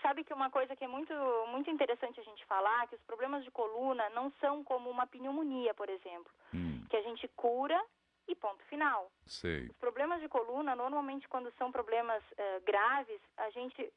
sabe que uma coisa que é muito, muito interessante a gente falar, que os problemas de coluna não são como uma pneumonia, por exemplo, que a gente cura e ponto final. Sei. Os problemas de coluna, normalmente, quando são problemas graves, a gente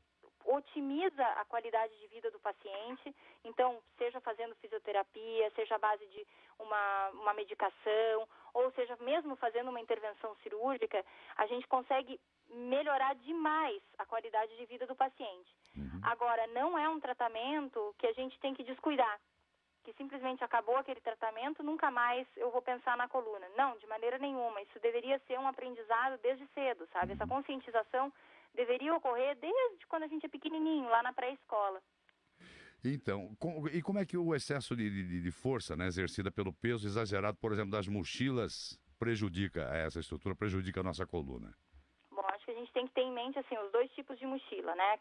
otimiza a qualidade de vida do paciente, então, seja fazendo fisioterapia, seja à base de uma medicação, ou seja, mesmo fazendo uma intervenção cirúrgica, a gente consegue melhorar demais a qualidade de vida do paciente. Agora, não é um tratamento que a gente tem que descuidar, que simplesmente acabou aquele tratamento, nunca mais eu vou pensar na coluna. Não, de maneira nenhuma. Isso deveria ser um aprendizado desde cedo, sabe? Essa conscientização deveria ocorrer desde quando a gente é pequenininho, lá na pré-escola. Então, e como é que o excesso de força, né, exercida pelo peso exagerado, por exemplo, das mochilas, prejudica essa estrutura, prejudica a nossa coluna? Bom, acho que a gente tem que ter em mente, assim, os dois tipos de mochila, né?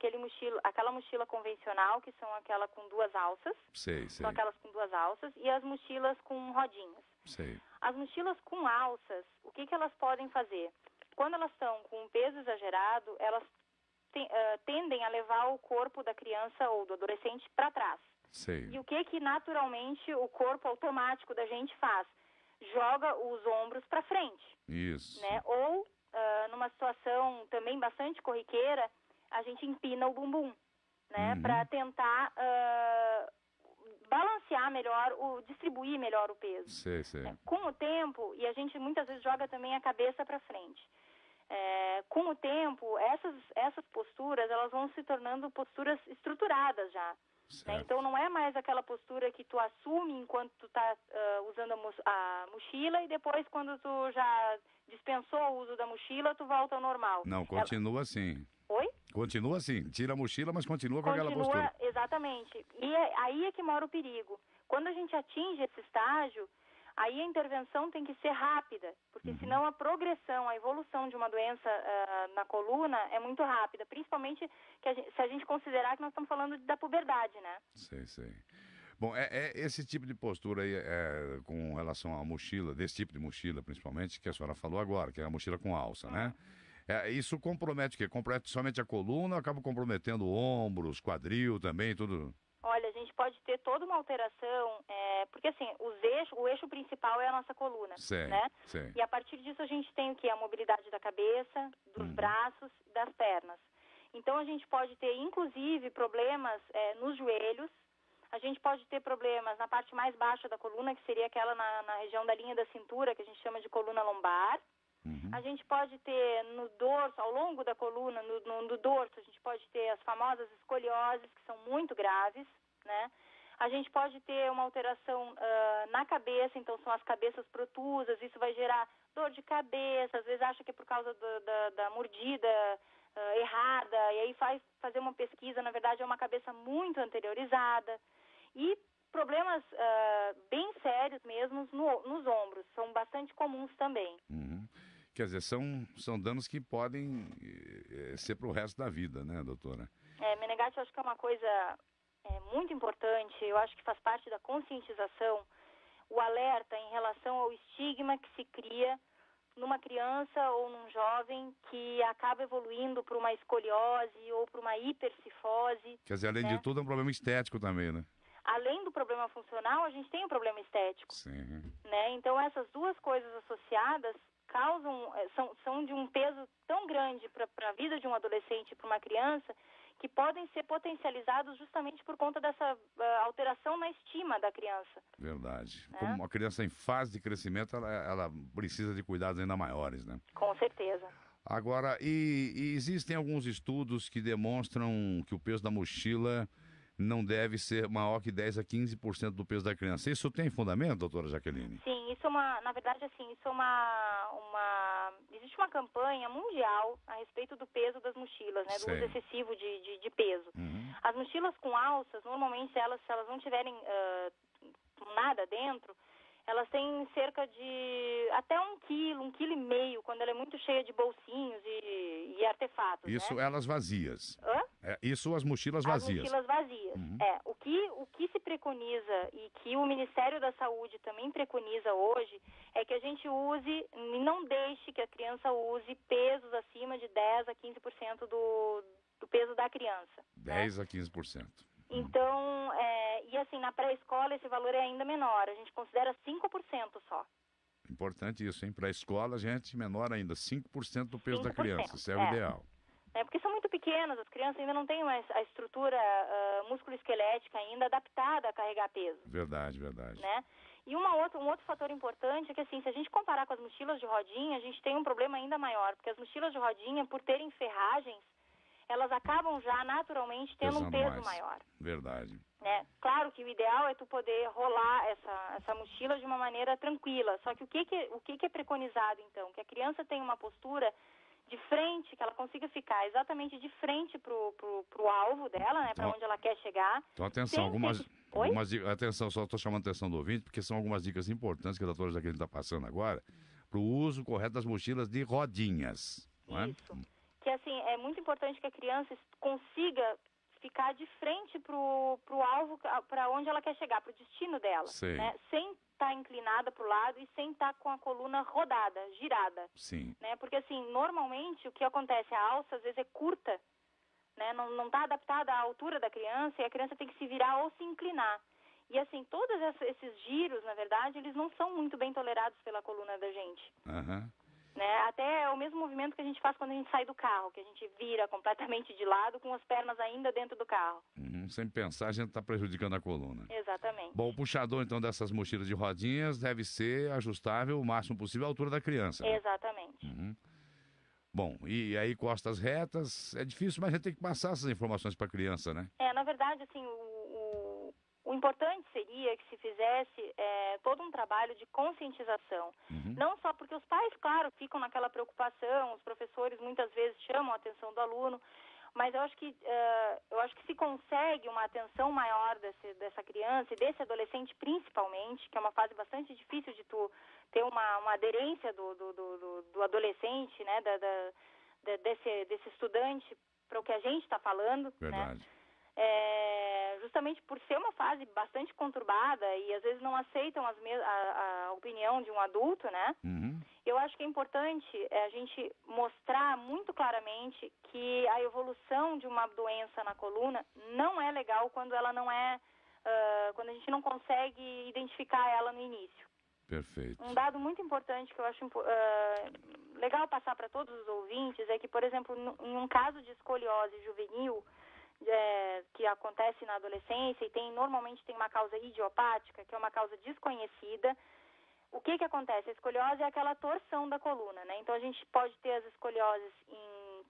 Aquela mochila convencional, que são aquela com duas alças. Sei. São aquelas com duas alças, e as mochilas com rodinhas. Sei. As mochilas com alças, o que elas podem fazer? Quando elas estão com um peso exagerado, elas tendem a levar o corpo da criança ou do adolescente para trás. Sei. E o que naturalmente o corpo automático da gente faz? Joga os ombros para frente. Isso. Né? Ou, numa situação também bastante corriqueira, a gente empina o bumbum, né? Para tentar balancear melhor, distribuir melhor o peso. Sei. Com o tempo, e a gente muitas vezes joga também a cabeça para frente. Com o tempo, essas posturas, elas vão se tornando posturas estruturadas já. Né? Então, não é mais aquela postura que tu assume enquanto tu tá usando a mochila e depois, quando tu já dispensou o uso da mochila, tu volta ao normal. Não, continua assim. Oi? Continua assim. Tira a mochila, mas continua com aquela postura. Exatamente. E aí é que mora o perigo. Quando a gente atinge esse estágio, aí a intervenção tem que ser rápida, porque senão a progressão, a evolução de uma doença na coluna é muito rápida, principalmente se a gente considerar que nós estamos falando da puberdade, né? Sei. Bom, esse tipo de postura aí, com relação à mochila, desse tipo de mochila principalmente, que a senhora falou agora, que é a mochila com alça, né? Isso compromete o quê? Compromete somente a coluna ou acaba comprometendo ombros, quadril também, tudo? Olha, a gente pode ter toda uma alteração, porque assim, o eixo principal é a nossa coluna, né? Sei. E a partir disso a gente tem o quê? A mobilidade da cabeça, dos braços, das pernas. Então a gente pode ter, inclusive, problemas nos joelhos, a gente pode ter problemas na parte mais baixa da coluna, que seria aquela na região da linha da cintura, que a gente chama de coluna lombar. A gente pode ter no dorso, ao longo da coluna, no dorso, a gente pode ter as famosas escolioses, que são muito graves, né? A gente pode ter uma alteração na cabeça, então são as cabeças protusas, isso vai gerar dor de cabeça, às vezes acha que é por causa da mordida errada, e aí fazer uma pesquisa, na verdade é uma cabeça muito anteriorizada. E problemas bem sérios mesmo nos ombros, são bastante comuns também. Quer dizer, são danos que podem ser para o resto da vida, né, doutora? Menegatti, eu acho que é uma coisa muito importante, eu acho que faz parte da conscientização, o alerta em relação ao estigma que se cria numa criança ou num jovem que acaba evoluindo para uma escoliose ou para uma hipercifose. Quer dizer, além de tudo, é um problema estético também, né? Além do problema funcional, a gente tem um problema estético. Sim. Né? Então, essas duas coisas associadas são de um peso tão grande para a vida de um adolescente e para uma criança que podem ser potencializados justamente por conta dessa alteração na estima da criança. Verdade. Como uma criança em fase de crescimento, ela precisa de cuidados ainda maiores, né? Com certeza. Agora, e existem alguns estudos que demonstram que o peso da mochila não deve ser maior que 10 a 15% do peso da criança. Isso tem fundamento, doutora Jaqueline? Sim, isso na verdade, assim, isso existe uma campanha mundial a respeito do peso das mochilas, né, do uso excessivo de peso. As mochilas com alças, normalmente, se elas não tiverem nada dentro, elas têm cerca de até 1 quilo, 1,5 quilo, quando ela é muito cheia de bolsinhos e artefatos. Isso, né? Elas vazias. Isso as mochilas vazias. As mochilas vazias. O que se preconiza e que o Ministério da Saúde também preconiza hoje é que a gente use e não deixe que a criança use pesos acima de 10 a 15% do peso da criança. 10 a 15%. Então, e assim, na pré-escola esse valor é ainda menor, a gente considera 5% só. Importante isso, hein? Para a escola, gente, menor ainda, 5% do peso da 5%, criança, isso é o ideal. Porque são muito pequenas, as crianças ainda não têm a estrutura musculoesquelética ainda adaptada a carregar peso. Verdade, verdade. Né? E um outro fator importante é que, assim, se a gente comparar com as mochilas de rodinha, a gente tem um problema ainda maior, porque as mochilas de rodinha, por terem ferragens, elas acabam já naturalmente tendo um peso maior. Verdade. Né? Claro que o ideal é tu poder rolar essa mochila de uma maneira tranquila, só que o que é preconizado, então? Que a criança tenha uma postura de frente, que ela consiga ficar exatamente de frente pro alvo dela, né, para onde ela quer chegar. Então, atenção, algumas atenção, só estou chamando a atenção do ouvinte, porque são algumas dicas importantes que a doutora Jaqueline está passando agora, para o uso correto das mochilas de rodinhas. Não é? Isso. Que, assim, é muito importante que a criança consiga ficar de frente pro alvo, para onde ela quer chegar, pro destino dela. Né? Sem estar inclinada para o lado e sem estar com a coluna rodada, girada. Sim. Né? Porque, assim, normalmente o que acontece, a alça às vezes é curta, né? Não está adaptada à altura da criança e a criança tem que se virar ou se inclinar. E, assim, todos esses giros, na verdade, eles não são muito bem tolerados pela coluna da gente. Né? Até é o mesmo movimento que a gente faz quando a gente sai do carro, que a gente vira completamente de lado com as pernas ainda dentro do carro. Sem pensar, a gente está prejudicando a coluna. Exatamente. Bom, o puxador, então, dessas mochilas de rodinhas deve ser ajustável o máximo possível à altura da criança. Né? Exatamente. Bom, e aí costas retas, é difícil, mas a gente tem que passar essas informações para a criança, né? Na verdade, assim, o importante seria que se fizesse todo um trabalho de conscientização. Não só porque os pais, claro, ficam naquela preocupação, os professores muitas vezes chamam a atenção do aluno, mas eu acho que se consegue uma atenção maior dessa criança e desse adolescente principalmente, que é uma fase bastante difícil de tu ter uma aderência do adolescente, né, desse estudante para o que a gente está falando. Verdade. Né? Justamente por ser uma fase bastante conturbada e às vezes não aceitam a opinião de um adulto, né? Eu acho que é importante a gente mostrar muito claramente que a evolução de uma doença na coluna não é legal quando ela não quando a gente não consegue identificar ela no início. Perfeito. Um dado muito importante que eu acho legal passar para todos os ouvintes é que, por exemplo, em um caso de escoliose juvenil, que acontece na adolescência e normalmente tem uma causa idiopática, que é uma causa desconhecida. O que acontece? A escoliose é aquela torção da coluna, né? Então a gente pode ter as escolioses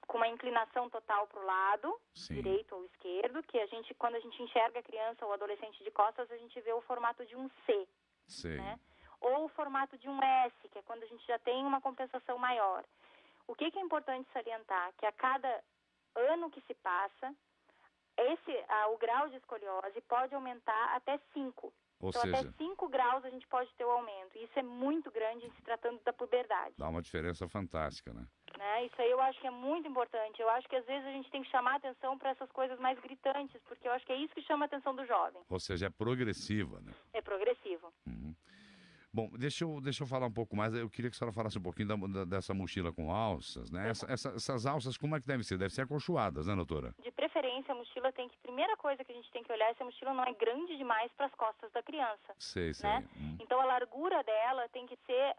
com uma inclinação total para o lado, direito ou esquerdo, que quando a gente enxerga a criança ou adolescente de costas, a gente vê o formato de um C. Né? Ou o formato de um S, que é quando a gente já tem uma compensação maior. O que é importante salientar? Que a cada ano que se passa, o grau de escoliose pode aumentar até 5. Ou então, seja, até 5 graus a gente pode ter o aumento. E isso é muito grande em se tratando da puberdade. Dá uma diferença fantástica, né? Isso aí eu acho que é muito importante. Eu acho que às vezes a gente tem que chamar a atenção para essas coisas mais gritantes, porque eu acho que é isso que chama a atenção do jovem. Ou seja, é progressiva, né? É progressivo. Bom, deixa eu falar um pouco mais. Eu queria que a senhora falasse um pouquinho dessa mochila com alças, né? Essas alças, como é que devem ser? Devem ser acolchoadas, né, doutora? De preferência, a mochila primeira coisa que a gente tem que olhar é se a mochila não é grande demais para as costas da criança. Sei. Né? Então, a largura dela tem que ser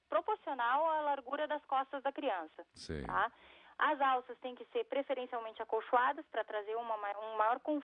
proporcional à largura das costas da criança. Sei. Tá? As alças têm que ser preferencialmente acolchoadas para trazer um maior conforto